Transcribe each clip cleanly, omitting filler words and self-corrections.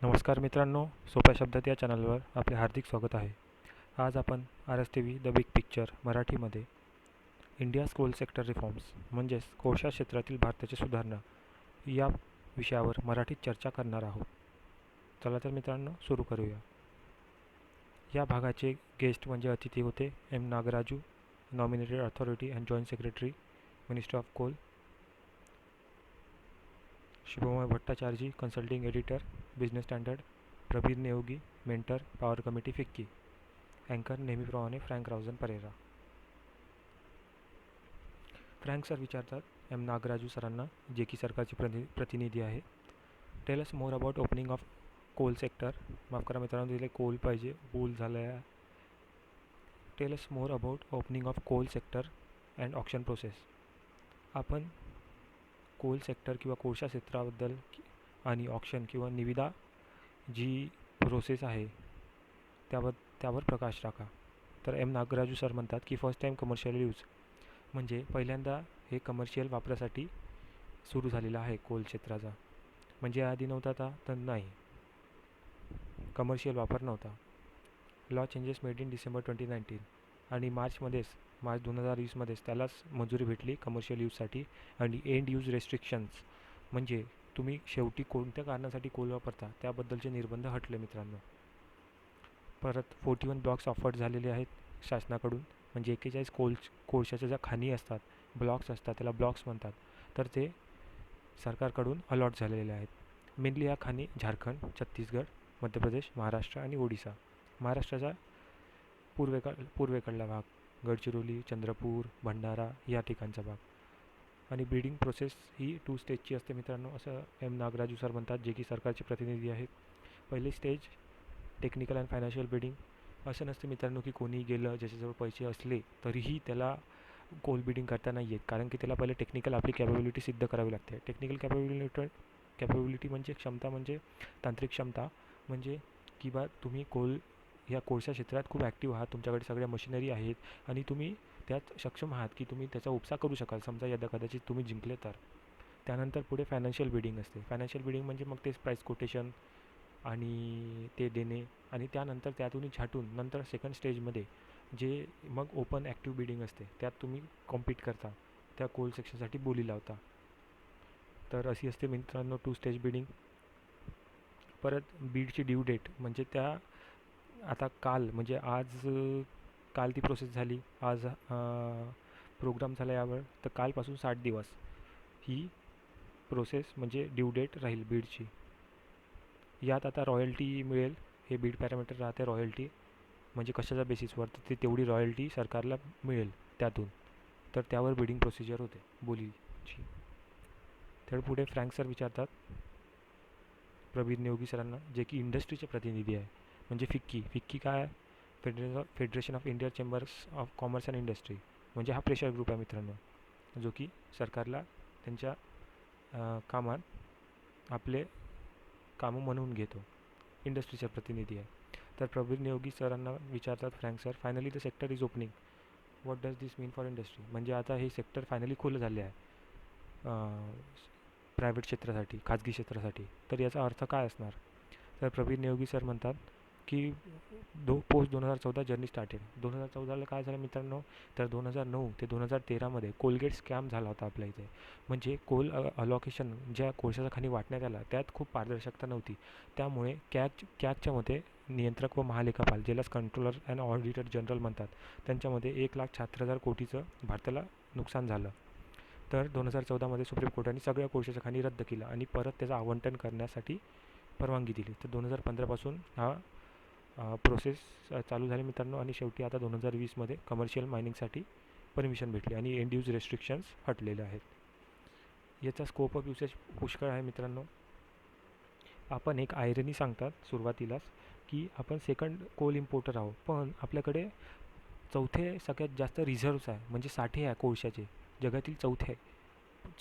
नमस्कार मित्रांनो, सोप्या शब्दात या चॅनलवर आपले हार्दिक स्वागत आहे. आज आपण R S T V the big picture मराठीमध्ये इंडियाज कोल सेक्टर रिफॉर्म्स म्हणजेच कोळसा क्षेत्रातील भारताची सुधारणा या विषयावर मराठीत चर्चा करणार आहोत. चला तर मित्रांनो सुरू करूया. या भागाचे गेस्ट म्हणजे अतिथी होते M Nagaraju, nominated authority and joint secretary, minister of coal; Shubhamay Bhattacharjee, consulting editor, business standard; Prabir Neogi, mentor, power committee FICCI; अँकर नेहमीप्रमाणे Frank Rausan Pereira. Frank sir विचारतात एम नागराजू सरांना, जे की सरकारचे प्रतिनिधी आहे. Tell us more about opening of coal sector. माफ करा मित्रांनो, तिथे कोल पाहिजे, बोल झालं आहे. Tell us more about opening of coal sector and auction process. आपण कोल सेक्टर किंवा कोळसा क्षेत्राबद्दल आणि ऑक्शन किंवा निविदा जी प्रोसेस आहे त्यावर प्रकाश टाका. तर एम नागराजू सर म्हणतात की फर्स्ट टाईम कमर्शियल यूज म्हणजे पहिल्यांदा हे कमर्शियल वापरासाठी सुरू झालेलं आहे कोल क्षेत्राचा. म्हणजे आधी नव्हता तर नाही, कमर्शियल वापर नव्हता. Law changes made in December 2019 आणि मार्च 2020मध्येच त्यालाच मंजुरी भेटली कमर्शियल यूजसाठी. आणि एंड यूज रेस्ट्रिक्शन्स म्हणजे तुम्ही शेवटी कोणत्या कारणासाठी कोल वापरता त्याबद्दलचे निर्बंध हटले मित्रांनो. परत 41 ब्लॉक्स ऑफर्ड झालेले आहेत शासनाकडून. म्हणजे 41 कोळशाच्या ज्या खाणी असतात, ब्लॉक्स असतात, त्याला ब्लॉक्स म्हणतात, तर ते सरकारकडून अलॉट झालेले आहेत. मेनली ह्या खाणी झारखंड, छत्तीसगड, मध्य प्रदेश, महाराष्ट्र आणि ओडिसा. महाराष्ट्राचा पूर्वेकडला भाग, गडचिरोली, चंद्रपूर, भंडारा या ठिकाणचा भाग. आणि बिडिंग प्रोसेस ही 2 स्टेजची असते मित्रांनो, असं एम नागराजू सर म्हणतात, जे की सरकारचे प्रतिनिधी आहेत. पहिली stage technical and financial bidding. असं नसतं मित्रांनो की कोणी गेलं, ज्याच्याजवळ पैसे असले तरीही त्याला कोल बिडिंग करता नाही येत, कारण की त्याला पहिले टेक्निकल आपली कॅपेबिलिटी सिद्ध करावी लागते. टेक्निकल कॅपेबिलिटी म्हणजे क्षमता, म्हणजे तांत्रिक क्षमता, म्हणजे की बा तुम्ही या कोळसा क्षेत्रात खूप ॲक्टिव्ह आहात, तुमच्याकडे सगळ्या मशिनरी आहेत आणि तुम्ही त्यात सक्षम आहात की तुम्ही त्याचा उपसा करू शकाल, समजा यदा कदाचित तुम्ही जिंकले तर. त्यानंतर पुढे फायनान्शियल बिडिंग असते. फायनान्शियल बिडिंग म्हणजे मग तेच प्राईस कोटेशन आणि ते देणे, आणि त्यानंतर त्यातूनही छाटून नंतर सेकंड स्टेजमध्ये जे मग ओपन ॲक्टिव्ह बिडिंग असते, त्यात तुम्ही कॉम्पीट करता, त्या कोल सेक्शनसाठी बोली लावता. तर अशी असते मित्रांनो 2 स्टेज बिडिंग. परत बीडची ड्यू डेट म्हणजे त्या आता काल, म्हणजे काल ती प्रोसेस झाली, आज प्रोग्राम झाला यावर, तर कालपासून 60 दिवस ही प्रोसेस म्हणजे ड्यू डेट राहील बीडची. यात आता रॉयल्टी मिळेल, हे बीड पॅरामीटर राहते रॉयल्टी, म्हणजे कशाच्या बेसिसवर, तर तेवढी रॉयल्टी सरकारला मिळेल त्यातून. तर त्यावर बिडिंग प्रोसिजर होते बोलीची. तर पुढे फ्रँक सर विचारतात प्रबीर नेयोगी सरांना, जे की इंडस्ट्रीचे प्रतिनिधी आहे. म्हणजे फिक्की काय? Federation of India chambers of commerce and industry. म्हणजे हा प्रेशर ग्रुप आहे मित्रांनो, जो की सरकारला त्यांच्या कामात आपले कामं म्हणून घेतो, इंडस्ट्रीचा प्रतिनिधी आहे. तर प्रबीर नेयोगी सरांना विचारतात frank sir, finally the sector is opening, what does this mean for industry. म्हणजे आता हे सेक्टर फायनली खुलं झाले आहे प्रायव्हेट क्षेत्रासाठी, खाजगी क्षेत्रासाठी. तर याचा अर्थ काय असणार? तर प्रबीर नेयोगी सर म्हणतात की पोस्ट 2014 जर्नी स्टार्टेड. 2014ला काय झालं मित्रांनो, तर 2009 ते 2013मध्ये कोलगेट स्कॅम झाला होता आपल्या इथे. म्हणजे कोल अलॉकेशन ज्या कोळशाचा खाणी वाटण्यात आला त्यात खूप पारदर्शकता नव्हती. त्यामुळे कॅगच्या मते नियंत्रक व महालेखापाल, ज्यालाच कंट्रोलर अँड ऑडिटर जनरल म्हणतात, त्यांच्यामध्ये 1,76,000 कोटीचं भारताला नुकसान झालं. तर 2014मध्ये सुप्रीम कोर्टाने सगळ्या कोळशाच्या खाणी रद्द केलं आणि परत त्याचं आवंटन करण्यासाठी परवानगी दिली. तर 2015पासून हा प्रोसेस चालू झाली मित्रांनो, आणि शेवटी आता 2020मध्ये कमर्शियल मायनिंगसाठी परमिशन भेटली आणि एंड यूज रेस्ट्रिक्शन्स हटलेले आहेत. याचा स्कोप ऑफ युसेज पुष्कळ आहे मित्रांनो. आपण एक आयरनी सांगतात सुरुवातीलाच की आपण सेकंड कोल इम्पोर्टर आहोत, पण आपल्याकडे चौथे सगळ्यात जास्त रिझर्व्स आहे, म्हणजे साठे आहे कोळशाचे, जगातील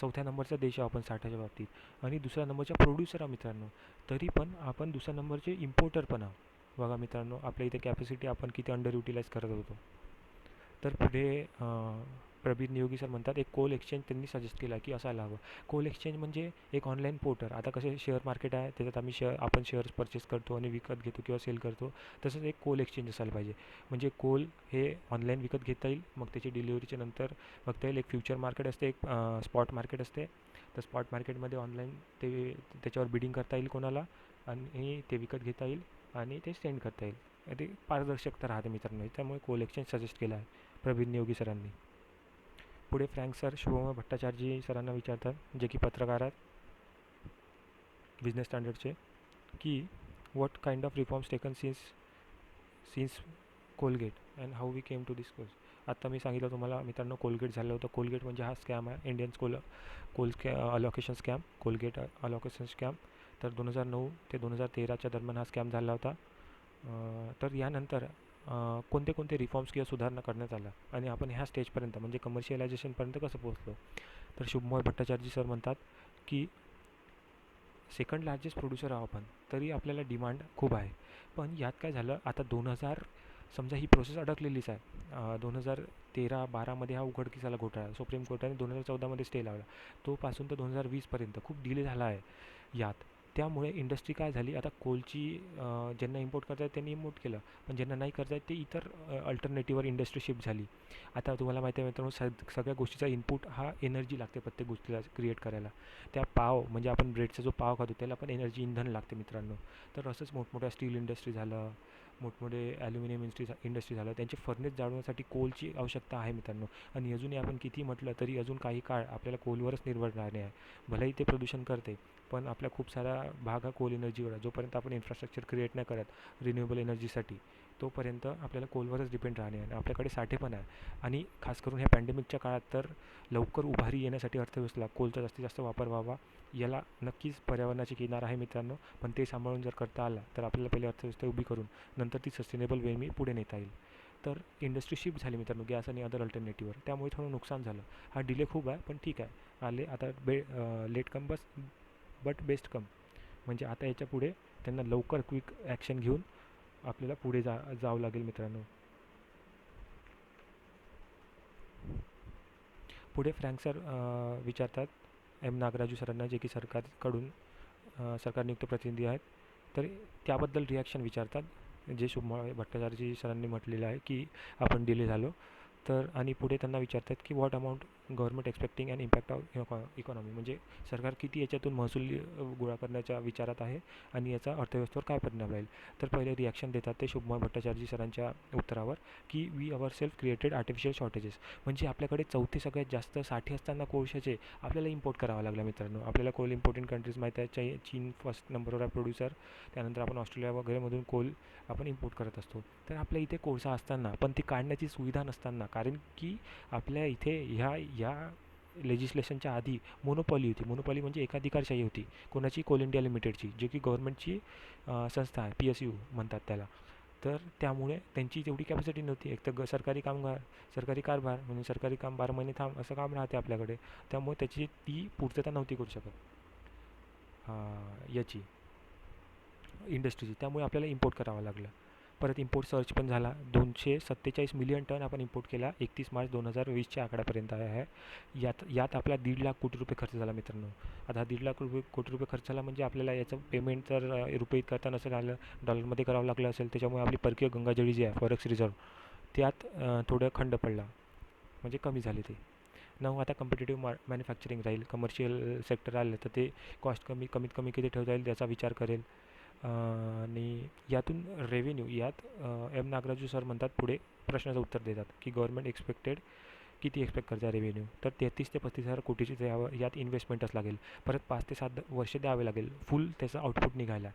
चौथ्या नंबरचा देश आहे आपण साठ्याच्या बाबतीत, आणि दुसऱ्या नंबरचा प्रोड्युसर आहे मित्रांनो. तरी पण आपण दुसऱ्या नंबरचे इम्पोर्टर पण आहोत. बघा मित्रांनो, आपल्या इथे कॅपॅसिटी आपण किती अंडर युटिलाइज करत होतो. तर पुढे प्रबीर नियोगी सर म्हणतात, एक कोल एक्सचेंज त्यांनी सजेस्ट केला की असायला हवं. कोल एक्सचेंज म्हणजे एक ऑनलाईन पोर्टर. आता कसे शेअर मार्केट आहे, त्याच्यात आपण शेअर्स परचेस करतो आणि विकत घेतो किंवा सेल करतो, तसंच एक कोल एक्सचेंज असायला पाहिजे. म्हणजे कोल हे ऑनलाईन विकत घेता येईल, मग त्याची डिलिव्हरीच्या नंतर बघता येईल. एक फ्युचर मार्केट असते, एक स्पॉट मार्केट असते. तर स्पॉट मार्केटमध्ये ऑनलाईन ते त्याच्यावर बिडिंग करता येईल कोणाला, आणि ते विकत घेता येईल आणि ते सेंड करता येईल. ते पारदर्शकता राहते मित्रांनो. त्यामुळे कोल एक्सचेंज सजेस्ट केला आहे प्रवीण नियोगी सरांनी. पुढे फ्रँक सर शुभम भट्टाचार्य सरांना विचारतात, जे की पत्रकार आहेत बिझनेस स्टँडर्डचे, की what kind of reforms taken since Coalgate and how we came to this course. आत्ता मी सांगितलं तुम्हाला मित्रांनो, कोलगेट झालं होतं. कोलगेट म्हणजे हा स्कॅम आहे, Indian coal allocation scam, Coalgate allocation scam. तर 2009 ते 2013च्या दरम्यान हा स्कॅम झाला होता. तर यानंतर कोणते कोणते रिफॉर्म्स किंवा सुधारणा करण्यात आल्या आणि आपण ह्या स्टेजपर्यंत म्हणजे कमर्शियलायझेशनपर्यंत कसं पोहोचलो. तर शुभमोय भट्टाचार्य सर म्हणतात की सेकंड लार्जेस्ट प्रोड्युसर आहोत आपण, तरी आपल्याला डिमांड खूप आहे. पण यात काय झालं, आता 2000 समजा ही प्रोसेस अडकलेलीच आहे. 2013-12मध्ये हा उघडकीस आला घोटाळा. सुप्रीम कोर्टाने 2014मध्ये स्टे लावला. तोपासून तर 2020पर्यंत खूप डिले झाला आहे यात. त्यामुळे इंडस्ट्री काय झाली, आता कोलची ज्यांना इम्पोर्ट करता येत त्यांनी इम्पोर्ट केलं, पण ज्यांना नाही करता येत ते इतर अल्टरनेटिव्हवर इंडस्ट्री शिफ्ट झाली. आता तुम्हाला माहिती आहे मित्रांनो, सगळ्या गोष्टीचा इनपुट हा एनर्जी लागते प्रत्येक गोष्टीला क्रिएट करायला. त्या पाव म्हणजे आपण ब्रेडचा जो पाव खातो त्याला पण एनर्जी, इंधन लागते मित्रांनो. तर असंच मोठमोठ्या स्टील इंडस्ट्री झालं, मोठमोठे ॲल्युमिनियम इंडस्ट्री झालं, त्यांचे फर्नेस जाळण्यासाठी कोलची आवश्यकता आहे मित्रांनो. आणि अजूनही आपण किती म्हटलं तरी अजून काही काळ आपल्याला कोलवरच निर्भर राहणे आहे. भलेही ते प्रदूषण करते, पण आपला खूप सारा भाग हा कोल एनर्जीवर आहे. जोपर्यंत आपण इन्फ्रास्ट्रक्चर क्रिएट नाही करत रिन्युएबल एनर्जीसाठी, तोपर्यंत आपल्याला कोलवरच डिपेंड राहणे आहे. आपल्याकडे साठे पण आहे. आणि खास करून ह्या पॅन्डेमिकच्या काळात तर लवकर उभारी येण्यासाठी अर्थव्यवस्थेला कोलचा जास्तीत जास्त वापर व्हावा. याला नक्कीच पर्यावरणाची किनार आहे मित्रांनो, पण ते सांभाळून जर करता आला तर आपल्याला पहिले अर्थव्यवस्था उभी करून नंतर ती सस्टेनेबल वेळी पुढे नेता येईल. तर इंडस्ट्री शिफ्ट झाली मित्रांनो गॅस आणि अदर अल्टरनेटिव्हवर. त्यामुळे थोडं नुकसान झालं. हा डिले खूप आहे, पण ठीक आहे, आले आता. लेट कम बट बेस्ट कम. म्हणजे आता याच्या पुढे त्यांना लवकर क्विक ॲक्शन घेऊन आपल्याला पुढे जावं लागेल मित्रांनो. पुढे फ्रँक सर विचारतात एम नागराजू सरांना, जे की सरकारकडून सरकारनियुक्त प्रतिनिधी आहेत. तर त्याबद्दल रिॲक्शन विचारतात, जे शुभमोय भट्टाचार्य सरांनी म्हटलेलं आहे की आपण डिले झालो. तर आणि पुढे त्यांना विचारतात की what amount government expecting and impact of economy. म्हणजे सरकार किती याच्यातून महसूल गोळा करण्याच्या विचारात आहे आणि याचा अर्थव्यवस्थेवर काय परिणाम राहील. तर पहिले रिॲक्शन देतात ते शुभमोय भट्टाचार्य सरांच्या उत्तरावर, की we our self created artificial shortages. म्हणजे आपल्याकडे चौथे सगळ्यात जास्त साठे असताना कोळशाचे आपल्याला इम्पोर्ट करावा लागला मित्रांनो. आपल्याला कोल इम्पोर्टिंग कंट्रीज माहीत आहे, चीन फर्स्ट नंबरवर आहे प्रोड्युसर. त्यानंतर आपण ऑस्ट्रेलिया वगैरेमधून कोल आपण इम्पोर्ट करत असतो. तर आपल्या इथे कोळसा असताना पण ती काढण्याची सुविधा नसताना, कारण की आपल्या इथे या लेजिस्लेशनच्या आधी मोनोपॉली होती. मोनोपॉली म्हणजे एकाधिकारशाही होती. कोणाची? कोल इंडिया लिमिटेडची, जे की गव्हर्नमेंटची संस्था आहे, PSU म्हणतात त्याला. तर त्यामुळे त्यांची तेवढी कॅपॅसिटी नव्हती. एक तर सरकारी कारभार म्हणजे सरकारी काम 12 महिने थांब असं काम राहते आपल्याकडे. त्यामुळे त्याची ती पूर्तता नव्हती करू शकत याची इंडस्ट्रीची. त्यामुळे आपल्याला इम्पोर्ट करावं लागलं. परत इम्पोर्ट सर्च पण झाला. 247 मिलियन टन आपण इम्पोर्ट केला 31 मार्च 2020च्या आकड्यापर्यंत आहे. यात आपला 1.5 लाख कोटी रुपये खर्च झाला मित्रांनो. आता 1.5 लाख कोटी रुपये खर्च झाला म्हणजे आपल्याला याचं पेमेंट तर रुपये करता नसेल आलं, डॉलरमध्ये करावं लागलं असेल. त्याच्यामुळे आपली परकीय गंगाजळी जी आहे फॉरेक्स रिझर्व, त्यात थोडं खंड पडला, म्हणजे कमी झाले ते. आता कम्पिटेटिव्ह मॅन्युफॅक्चरिंग राहील. कमर्शियल सेक्टर आलं तर ते कॉस्ट कमीत कमी किती ठेवता येईल त्याचा विचार करेल. आणि यातून रेव्हेन्यू, यात एम नागराजू सर म्हणतात, पुढे प्रश्नाचं उत्तर देतात की गव्हर्नमेंट किती एक्सपेक्ट करता रेव्हेन्यू. तर 33 ते 35 हजार कोटीची यात इन्व्हेस्टमेंटच लागेल. परत 5 ते 7 वर्ष द्यावे लागेल फुल त्याचं आउटपुट निघायला.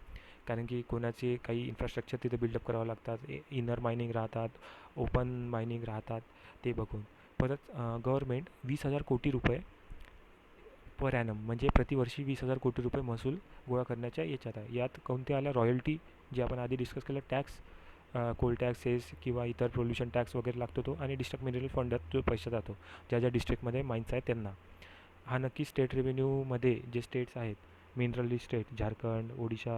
कारण की कोणाचे काही इन्फ्रास्ट्रक्चर तिथे बिल्डअप करावं लागतात, इनर मायनिंग राहतात, ओपन मायनिंग राहतात, ते बघून. परत गव्हर्नमेंट 20,000 कोटी रुपये पर ॲनम म्हणजे प्रतिवर्षी 20,000 कोटी रुपये महसूल गोळा करण्याच्या याच्यात आहे. यात कोणते आल्या? रॉयल्टी, जे आपण आधी डिस्कस केलं, टॅक्स, कोल टॅक्स, सेस किंवा इतर पोल्युशन टॅक्स वगैरे लागतो तो, आणि डिस्ट्रिक्ट मिनरल फंडात जो पैसा जातो ज्या डिस्ट्रिक्टमध्ये माइन्स आहेत त्यांना. हा नक्की स्टेट रेव्हेन्यूमध्ये जे स्टेट्स आहेत मिनरल स्टेट झारखंड, ओडिशा,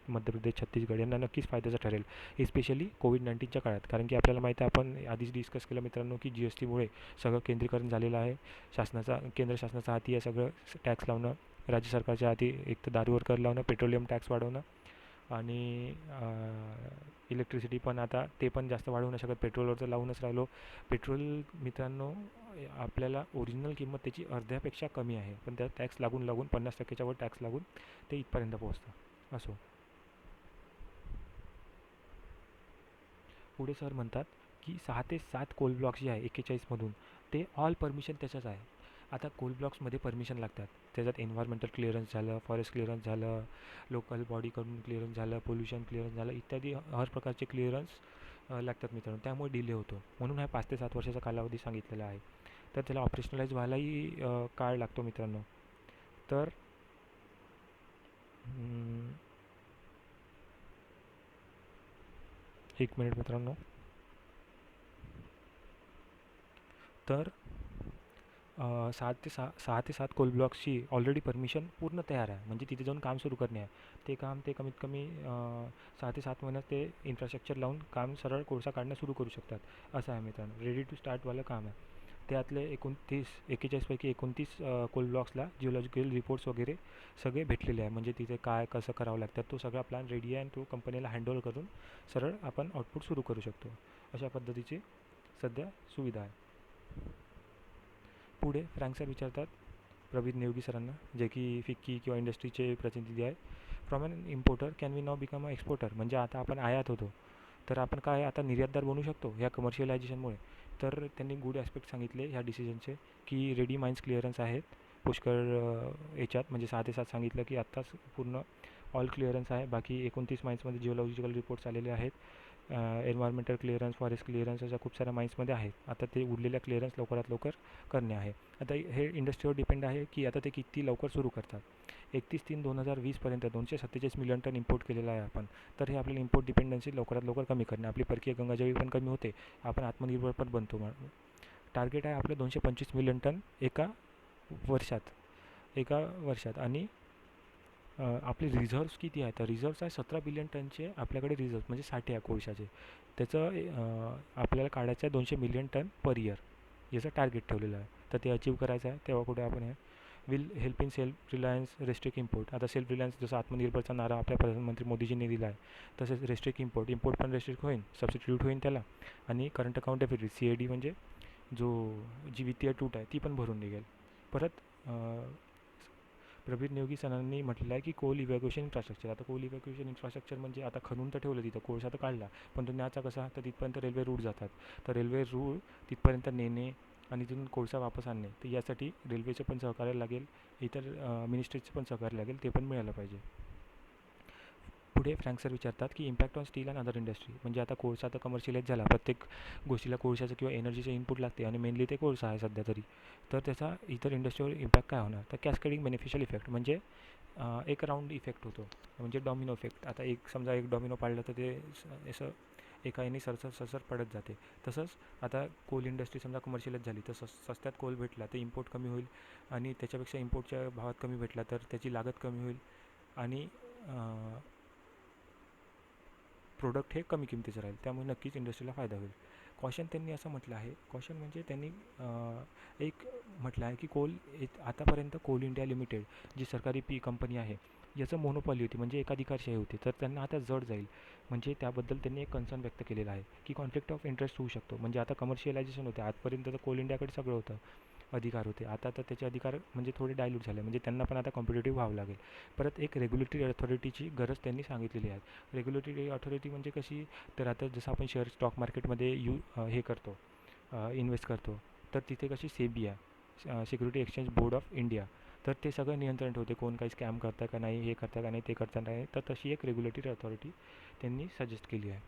मध्य प्रदेश, छत्तीसगड यांना नक्कीच फायद्याचं ठरेल, स्पेशली कोविड-19च्या काळात. कारण की आपल्याला माहीत आहे, आपण आधीच डिस्कस केलं मित्रांनो, की GSTमुळे सगळं केंद्रीकरण झालेलं आहे. केंद्र शासनाच्या हाती आहे सगळं टॅक्स लावणं, राज्य सरकारच्या हाती एक तर दारूवर कर लावणं, पेट्रोलियम टॅक्स वाढवणं आणि इलेक्ट्रिसिटी पण आता ते पण जास्त वाढवू नाही शकत, पेट्रोलवर तर लावूनच राहिलो. पेट्रोल मित्रांनो आपल्याला ओरिजिनल किंमत त्याची अर्ध्यापेक्षा कमी आहे, पण त्या टॅक्स लागून लागून 50%च्या वर टॅक्स लागून ते इथपर्यंत पोहोचतं. असो, पुढे सर म्हणतात की 6 ते 7 कोल ब्लॉक्स जे आहे 41मधून, ते ऑल परमिशन त्याच्याच आहे. आता कोल ब्लॉक्समध्ये परमिशन लागतात, त्याच्यात एन्व्हायरमेंटल क्लिअरन्स झालं, फॉरेस्ट क्लिअरन्स झालं, लोकल बॉडीकडून क्लिअरन्स झालं, पोल्युशन क्लिअरन्स झालं, इत्यादी हर प्रकारचे क्लिअरन्स लागतात मित्रांनो. त्यामुळे डिले होतो, म्हणून हा 5 ते 7 वर्षाचा कालावधी सांगितलेला आहे. तर त्याला ऑपरेशनलाइज व्हायलाही काळ लागतो मित्रांनो. तर एक मिनिट मित्रांनो. तर 6 ते 7 कोल ब्लॉक्सची ऑलरेडी परमिशन पूर्ण तयार आहे, म्हणजे तिथे जाऊन काम सुरू करणे आहे. ते काम ते कमीत कमी 6 ते 7 महिन्यात ते इन्फ्रास्ट्रक्चर लावून काम सरळ कोळसा काढणं सुरू करू शकतात, असं आहे मित्रांनो. रेडी टू स्टार्टवालं काम आहे. त्यातले 41पैकी 29 कोल ब्लॉक्सला जिओलॉजिकल रिपोर्ट्स वगैरे सगळे भेटलेले आहे, म्हणजे तिथे काय कसं करावं लागतं तो सगळा प्लॅन रेडी आहे, आणि तो कंपनीला हँडओव्हर करून सरळ आपण आउटपुट सुरू करू शकतो. अशा पद्धतीची सध्या सुविधा आहे. पुढे फ्रँक सर विचारतात प्रवीण नेवगी सरांना, जे की फिक्की किंवा इंडस्ट्रीचे प्रतिनिधी आहे. From an importer can we now become a exporter, म्हणजे आता आपण आयात होतो, तर आपण काय आता निर्यातदार बनू शकतो ह्या कमर्शियलायझेशनमुळे. तर त्यांनी गुड ॲस्पेक्ट सांगितले ह्या डिसिजनचे, की रेडी माइन्स क्लिअरन्स आहेत पुष्कळ याच्यात, म्हणजे 6 ते 7 सांगितलं की आत्ताच पूर्ण ऑल क्लिअरन्स आहे. बाकी 29 माइन्समध्ये जिओलॉजिकल रिपोर्ट्स आलेले आहेत. एन्व्हायरमेंटल क्लिअरन्स, फॉरेस्ट क्लिअरन्स अशा खूप साऱ्या माइन्समध्ये आहेत. आता ते उरलेल्या क्लिअरन्स लवकरात लवकर करणे आहे. आता हे इंडस्ट्रीवर डिपेंड आहे की आता ते किती लवकर सुरू करतात. 31/3/2020पर्यंत 247 मिलियन टन इम्पोर्ट केलेला आहे आपण. तर हे आपल्याला इम्पोर्ट डिपेंडन्सी लवकरात लवकर कमी करणे, आपली परकीय गंगाजळी पण कमी होते, आपण आत्मनिर्भर पण बनतो. टार्गेट आहे आपलं 225 मिलियन टन एका वर्षात. आणि आपले रिझर्व्स किती आहेत, तर रिझर्व्स आहे 17 बिलियन टनचे आपल्याकडे रिझर्व्स, म्हणजे साठे आहे कोळशाचे. त्याचं आपल्याला काढायचं आहे 200 मिलियन टन पर इयर, याचं टार्गेट ठेवलेलं आहे. तर ते अचीव करायचं आहे, तेव्हा कुठे आपण हे will help in self Reliance restrict import. आता सेल्फ रिलायन्स जसं आत्मनिर्भरचा नारा आपल्या प्रधानमंत्री मोदीजींनी दिला आहे, तसेच रेस्ट्रिक्ट इम्पोर्ट पण रेस्ट्रिक्ट होईल, सबस्टिट्यूट होईल त्याला. आणि करंट अकाउंट डेफिसिट CAD, म्हणजे जी वित्तीय तूट आहे ती पण भरून निघेल. परत प्रवीण नेवगी सरांनी म्हटलेलं आहे की कोल इव्हॅक्युएशन इन्फ्रास्ट्रक्चर. आता कोल इव्हॅक्युएशन इन्फ्रास्ट्रक्चर म्हणजे आता खणून तर ठेवलं तिथं, कोळसा तर काढला, पण तो न्यायचा कसा, तर तिथपर्यंत रेल्वे रूट जातात. तर रेल्वे रूट तिथपर्यंत नेणे आणि तिथून कोळसा वापस आणणे, तर यासाठी रेल्वेचं पण सहकार्य लागेल, इतर मिनिस्ट्रीचं पण सहकार्य लागेल, ते पण मिळालं पाहिजे. पुढे फ्रँक सर विचारतात की impact on steel and other industry, म्हणजे आता कोळसा तर कमर्शियलाइज झाला, प्रत्येक गोष्टीला कोळशाचं किंवा एनर्जीचं इनपुट लागते, आणि मेनली ते कोळसा आहे सध्या तरी. तर त्याचा इतर इंडस्ट्रीवर इम्पॅक्ट काय होणार, तर कॅस्केडिंग बेनिफिशियल इफेक्ट, म्हणजे एक राऊंड इफेक्ट होतो, म्हणजे डॉमिनो इफेक्ट. आता समजा एक डॉमिनो पाडलं तर ते असं एका याने सरसर पडत जाते. तसंच आता कोल इंडस्ट्री समजा कमर्शियलाइज झाली, तर सस्त्यात कोल भेटला तर इम्पोर्ट कमी होईल, आणि त्याच्यापेक्षा इम्पोर्टच्या भावात कमी भेटला तर त्याची लागत कमी होईल, आणि प्रोडक्ट हे कमी किमतीचं राहील, त्यामुळे नक्कीच इंडस्ट्रीला फायदा होईल. कॉशन त्यांनी असं म्हटलं आहे, कॉशन म्हणजे त्यांनी एक म्हटलं आहे की आतापर्यंत कोल इंडिया लिमिटेड जी सरकारी कंपनी आहे, याचं मोनोपॉली होती, म्हणजे एकाधिकारशाही होती, तर त्यांना आता जड जाईल, म्हणजे त्याबद्दल त्यांनी एक कन्सर्न व्यक्त केलेला आहे की कॉन्फ्लिक्ट ऑफ इंटरेस्ट होऊ शकतो. म्हणजे आता कमर्शियलायझेशन होते, आजपर्यंत तर कोल इंडियाकडे सगळं होतं, अधिकार होते, आता तर त्याचे अधिकार म्हणजे थोडे डायल्यूट झाले, म्हणजे त्यांना पण आता कॉम्पिटेटिव्ह व्हावं लागेल. परत एक रेग्युलेटरी अथॉरिटीची गरज त्यांनी सांगितलेली आहे. रेग्युलेटरी अथॉरिटी म्हणजे कशी, तर आता जसं आपण शेअर स्टॉक मार्केटमध्ये हे करतो, इन्व्हेस्ट करतो, तर तिथे कशी सेबी आहे, security exchange board of India, तर ते सगळं नियंत्रण ठेवते, कोण काही स्कॅम करतं का नाही, हे करतं का नाही, ते करतं नाही, तर तशी एक रेग्युलेटरी अथॉरिटी त्यांनी सजेस्ट केली आहे.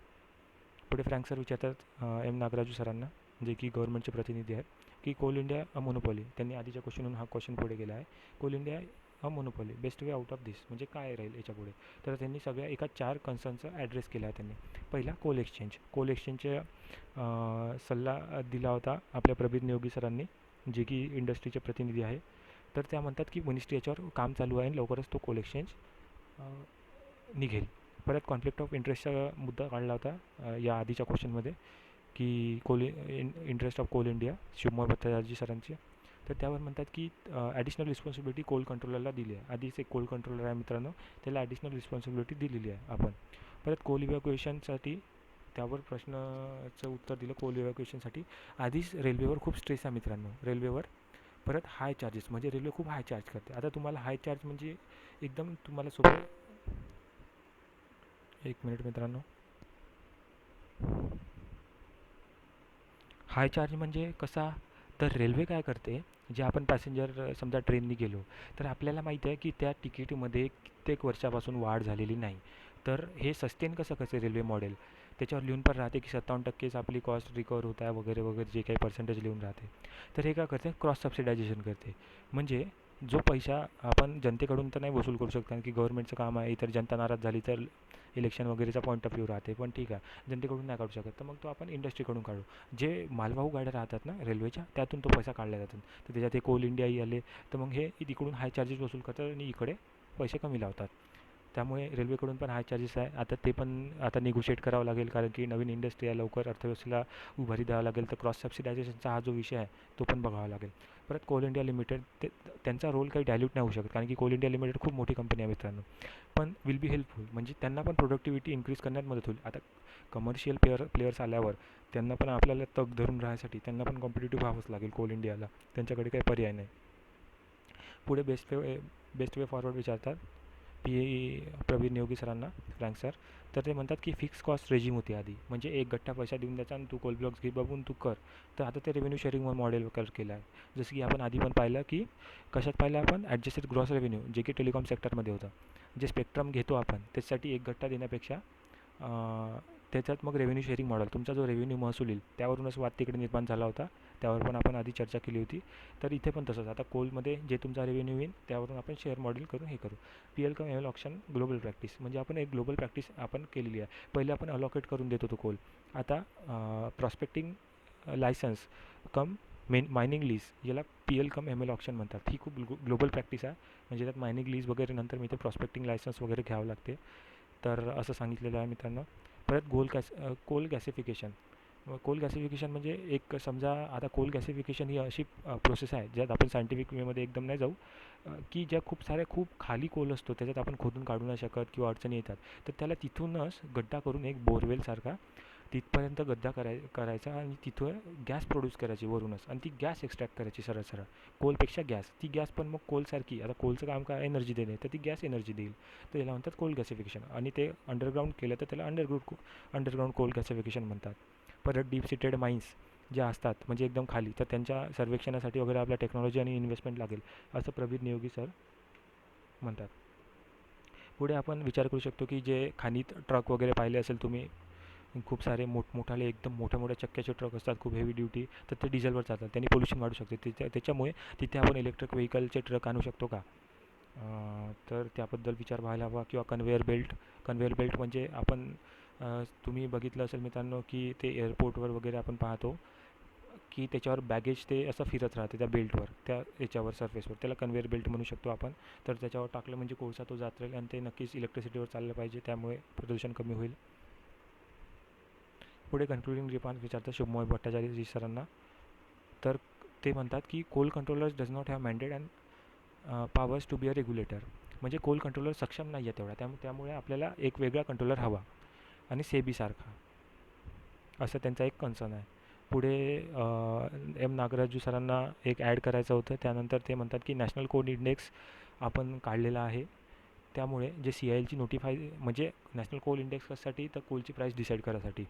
पुढे फ्रँक सर विचारतात नागराजू सरांना, जे की गव्हर्नमेंटचे प्रतिनिधी आहेत, की कोल इंडिया अ मोनोपॉली. त्यांनी आधीच्या क्वेश्चनहून हा क्वेश्चन पुढे गेला आहे. Coal India a monopoly, best way out of this, म्हणजे काय राहील याच्यापुढे. तर त्यांनी सगळ्या एका 4 कन्सर्नचा ॲड्रेस केला आहे त्यांनी. पहिला कोल एक्सचेंजचे सल्ला दिला होता आपल्या प्रवीण नेवगी सरांनी, जे की इंडस्ट्रीचे प्रतिनिधी आहे. तर त्या म्हणतात की मिनिस्ट्री याच्यावर काम चालू आहे आणि लवकरच तो कोल एक्सचेंज निघेल. परत कॉन्फ्लिक्ट ऑफ इंटरेस्टचा मुद्दा काढला होता या आधीच्या क्वेश्चनमध्ये, की interest of coal India Shubhamoy Bhattacharya सरांची. तर त्यावर म्हणतात की ॲडिशनल रिस्पॉन्सिबिलिटी कोल कंट्रोलरला दिली आहे. आधीच एक कोल कंट्रोलर आहे मित्रांनो, त्याला ॲडिशनल रिस्पॉन्सिबिलिटी दिलेली आहे आपण. परत कोल इव्हॅक्युएशनसाठी त्यावर प्रश्नाचं उत्तर दिलं. कोल इव्हॅक्युएशनसाठी आधीच रेल्वेवर खूप स्ट्रेस आहे मित्रांनो, रेल्वेवर. परत हाय चार्जेस, म्हणजे रेल्वे खूप हाय चार्ज करते. आता तुम्हाला हाय चार्ज म्हणजे एकदम तुम्हाला सोपं, एक मिनिट मित्रांनो. हाय चार्ज म्हणजे कसा, तर रेल्वे काय करते, जे आपण पॅसेंजर समजा ट्रेननी गेलो, तर आपल्याला माहिती आहे की त्या तिकीटमध्ये कित्येक वर्षापासून वाढ झालेली नाही. तर हे सस्टेन कसं रेल्वे मॉडेल, त्याच्यावर लिहून पण राहते की 57%च आपली कॉस्ट रिकवर होत आहे वगैरे वगैरे, जे काही पर्सेंटेज लिहून राहते. तर हे काय करते, क्रॉस सबसिडायझेशन करते. म्हणजे जो पैसा आपण जनतेकडून तर नाही वसूल करू शकत, कारण की गव्हर्नमेंटचं काम आहे, इतर जनता नाराज झाली तर इलेक्शन वगैरेचा पॉईंट ऑफ व्ह्यू राहते. पण ठीक आहे, जनतेकडून नाही काढू शकत, तर मग तो आपण इंडस्ट्रीकडून काढू. जे मालवाहू गाड्या राहतात ना रेल्वेच्या, त्यातून तो पैसा काढला जातो. तर त्याच्यात हे कोल इंडियाही आले, तर मग हे तिकडून हाय चार्जेस वसूल करतात आणि इकडे पैसे कमी लावतात. त्यामुळे रेल्वेकडून पण हाय चार्जेस आहे. आता ते पण आता निगोशिएट करावं लागेल, कारण की नवीन इंडस्ट्री आहे, लवकर अर्थव्यवस्थेला उभारी द्यावं लागेल. तर क्रॉस सबसिडायझेशनचा हा जो विषय आहे तो पण बघावा लागेल. परत कोल इंडिया लिमिटेड, त्यांचा रोल काही डायल्यूट नाही होऊ शकत, कारण की कोल इंडिया लिमिटेड खूप मोठी कंपनी आहे मित्रांनो. पण विल बी हेल्पफुल, म्हणजे त्यांना पण प्रोडक्टिव्हिटी इन्क्रीज करण्यात मदत होईल. आता कमर्शियल प्लेयर्स आल्यावर त्यांना पण आपल्याला तग धरून राहण्यासाठी त्यांना पण कॉम्पिटिटिव्ह व्हावंच लागेल कोल इंडियाला. त्यांच्याकडे काही पर्याय नाही. पुढे बेस्ट वे फॉरवर्ड विचारतात प्रवीण नियोगी सरांना, फ्रँक सर. तर ते म्हणतात की फिक्स कॉस्ट रेजिम होती आधी, म्हणजे एक गठ्ठा पैसा देऊन द्यायचा आणि तू कोल ब्लॉक्स घे बघून तू कर. तर आता ते रेव्हेन्यू शेअरिंग मॉडेल केलं आहे. जसं की आपण आधी पण पाहिलं की कशात पाहिलं आपण, ॲडजस्टेड ग्रॉस रेव्हेन्यू, जे की टेलिकॉम सेक्टरमध्ये होतं. जे स्पेक्ट्रम घेतो आपण त्याच्यासाठी एक गठ्ठा देण्यापेक्षा त्याच्यात मग रेव्हेन्यू शेअरिंग मॉडेल, तुमचा जो रेव्हेन्यू महसूल येईल त्यावरूनच वाद तिकडे निर्माण झाला होता. त्यावर पण आपण आधी चर्चा केली होती. तर इथे पण तसंच, आता कोलमध्ये जे तुमचा रेव्हेन्यू येईल त्यावरून आपण शेअर मॉडेल करून हे करू. PL कम एल ऑप्शन ग्लोबल प्रॅक्टिस, म्हणजे आपण एक ग्लोबल प्रॅक्टिस आपण केलेली आहे. पहिले आपण अलॉकेट करून देत होतो कोल, आता प्रॉस्पेक्टिंग लायसन्स कम मायनिंग लीज, याला PL कम ML ऑप्शन म्हणतात. ही खूप ग्लोबल प्रॅक्टिस आहे, म्हणजे त्यात मायनिंग लीज वगैरे नंतर मी ते प्रॉस्पेक्टिंग लायसन्स वगैरे घ्यावं लागते. तर असं सांगितलेलं आहे मित्रांनो. परत कोल गॅसिफिकेशन. कोल गॅसिफिकेशन म्हणजे एक समजा, आता कोल गॅसिफिकेशन ही अशी प्रोसेस आहे ज्यात आपण सायंटिफिक वेमध्ये एकदम नाही जाऊ, की ज्या खूप खाली कोल असतो, त्याच्यात आपण खोदून काढू नाही शकत किंवा अडचणी येतात. तर त्याला तिथूनच गड्डा करून एक बोरवेलसारखा तिथपर्यंत गड्डा करायचा आणि तिथं गॅस प्रोड्यूस करायची वरूनच, आणि ती गॅस एक्स्ट्रॅक्ट करायची सरळ सरळ. कोलपेक्षा गॅस, ती गॅस पण मग कोलसारखी, आता कोलचं काम काय, एनर्जी देणे, तर ती गॅस एनर्जी देईल. तर याला म्हणतात कोल गॅसिफिकेशन. आणि ते अंडरग्राऊंड केलं तर त्याला अंडरग्राऊंड कोल गॅसिफिकेशन म्हणतात. परत डीप सिटेड माइन्स ज्या असतात, म्हणजे एकदम खाली, तर त्यांच्या सर्वेक्षणासाठी वगैरे आपल्या टेक्नॉलॉजी आणि इन्व्हेस्टमेंट लागेल, असं प्रवीण नियोगी सर म्हणतात. पुढे आपण विचार करू शकतो की जे खाणीत ट्रक वगैरे पाहिले असेल तुम्ही, खूप सारे मोठमोठाले एकदम मोठ्या चक्क्याचे ट्रक असतात, खूप हेवी ड्युटी, तर ते डिझेलवर चालतात, त्यांनी पोल्युशन वाढू शकते. त्याच्यामुळे तिथे आपण इलेक्ट्रिक व्हेकलचे ट्रक आणू शकतो का, तर त्याबद्दल विचार व्हायला हवा. किंवा कन्व्हेअर बेल्ट म्हणजे आपण तुम्ही बघितलं असेल मित्रांनो की ते एअरपोर्टवर वगैरे आपण पाहतो की त्याच्यावर बॅगेज ते असं फिरत राहते त्या बेल्टवर, त्या याच्यावर सरफेसवर, त्याला कन्व्हेअर बेल्ट म्हणू शकतो आपण. तर त्याच्यावर टाकलं म्हणजे कोळसा तो जात राहील आणि ते नक्कीच इलेक्ट्रिसिटीवर चाललं पाहिजे, त्यामुळे प्रदूषण कमी होईल. पुढे कन्क्लुडिंग रिमार्क्स विचारतात शुभमोय भट्टाचार्य सरांना. तर ते म्हणतात की coal controllers does not have mandate and powers to be a regulator, म्हणजे कोल कंट्रोलर सक्षम नाही आहे तेवढा, त्यामुळे आपल्याला एक वेगळा कंट्रोलर हवा, आणि सेबीसारखा, असं त्यांचा एक कन्सर्न आहे. पुढे एम नागराजू सरांना एक ॲड करायचं होतं. त्यानंतर ते म्हणतात की नॅशनल कोल इंडेक्स आपण काढलेला आहे, त्यामुळे जे CILची म्हणजे नॅशनल कोल इंडेक्स कशासाठी, तर कोलची प्राईस डिसाईड करायसाठी.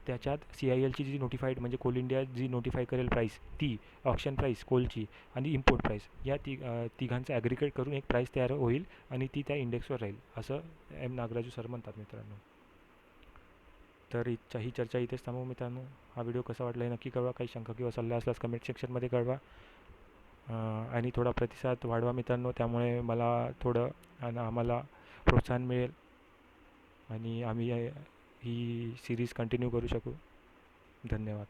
त्याच्यात CILची जी नोटिफाईड, म्हणजे कोल इंडिया जी नोटिफाय करेल प्राईस, ती ऑप्शन प्राईस कोलची आणि इम्पोर्ट प्राईस, या तिघांचं ॲग्रिगेट करून एक प्राईस तयार होईल आणि ती त्या इंडेक्सवर राहील, असं एम नागराजू सर म्हणतात मित्रांनो. तर ही चर्चा इथेच थांबवू मित्रांनो. हा व्हिडिओ कसा वाटला हे नक्की कळवा. काही शंका किंवा सल्ला असल्यास कमेंट सेक्शनमध्ये कळवा, आणि थोडा प्रतिसाद वाढवा मित्रांनो, त्यामुळे मला थोडं आणि आम्हाला प्रोत्साहन मिळेल आणि आम्ही ही सिरीज कंटिन्यू करू शकू. धन्यवाद.